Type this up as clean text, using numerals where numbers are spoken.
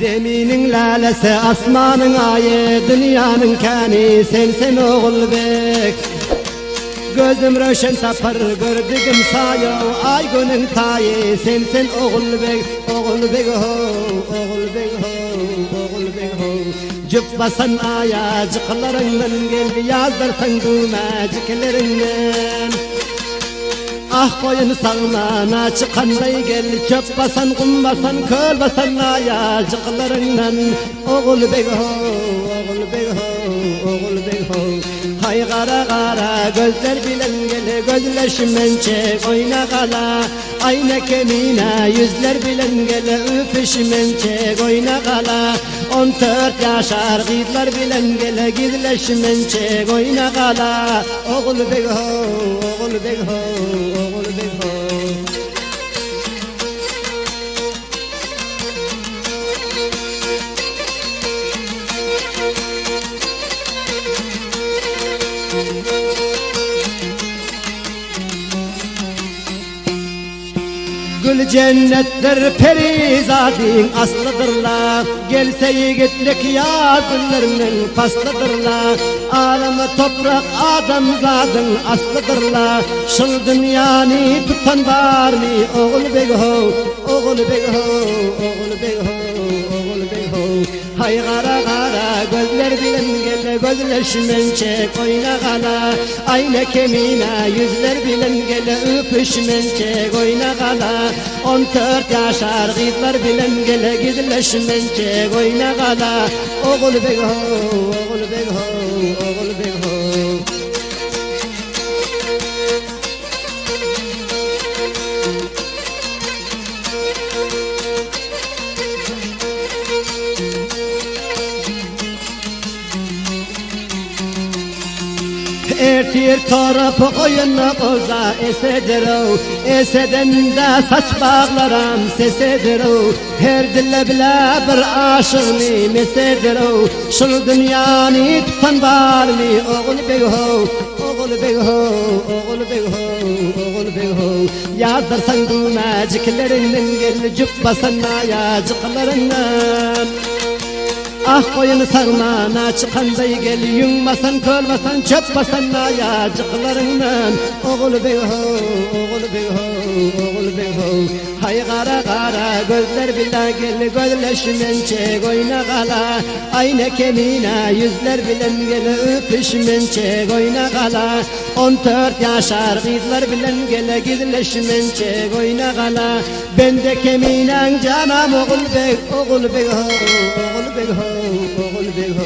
Zeminin lalesi, asmanın ayı, dünyanın kani, sensin oğul bek. Gözüm röşen tapar, gördüğüm sayo, ay günün tayı, sensin oğul bek. Oğul bek ho, oğul bek ho, oğul bek ho. Cübbasan ayacıklarından gel, yazdırsın düğmeciklerinden. Ah koyun sağlana çıkanday gel, çöp basan, kum basan, köl basan ayacıklarından. Oğul bek ho, oğul bek ho, oğul bek ho. Hay kara kara gözler bilen gel, gözleşmen çek oyna kala. Ayna kemine yüzler bilen gel, öpüşmen çek oyna kala. 14 yaşar kızlar bilen gel, gizleşmen çek oyna kala. Oğul bek ho, oğul bek ho, oğul bek ho. Gül cennetler perizadin aslıdırlar. Gelse yiğitlik yazınlarının faslıdırlar. Alemi toprak adam zadın aslıdırlar. Şıl dünyanı tutan var mı? Oğul bek ho, oğul bek ho, oğul bek ho, oğul bek ho. Hay kara kara gözler bilen gel, gözleşmen çek oyna kala. Ayna kemine yüzler bilen gel, öpüşmen çek oyna kala. 14 yaşar kızlar bilen gel, gizleşmen çek oyna kala. Oğul bek ho, oğul bek ho, oğul bek ho. Ertir tarafı oyuna boza esedir o. Eseden de saç bağlaram sesidir o. Her dille bile bir aşığını mesedir o. Şunu dünyanı tutan var mı? Oğul bek ho, oğul bek ho, oğul bek ho, oğul bek ho. Yazdırsan düğmeciklerinden gel, cübbasan ayacıklarından. Ah koyun sağmana çıkanday gel, yungmasan, kölmasan, çöpmasan ayacıklarından. Oğul bek ho, oğul bek ho, oğul bek ho. Hay kara kara gözler bile gel, gözleşmen çek oyna kala. Ayna kemine yüzler bilen gel, öpüşmen çek oyna kala. 14 yaşar kızlar bilen gel, gizleşmen çek oyna kala. Ben de keminen canım oğul bek, oğul bek ho, oğul bek ho, oğul bek ho.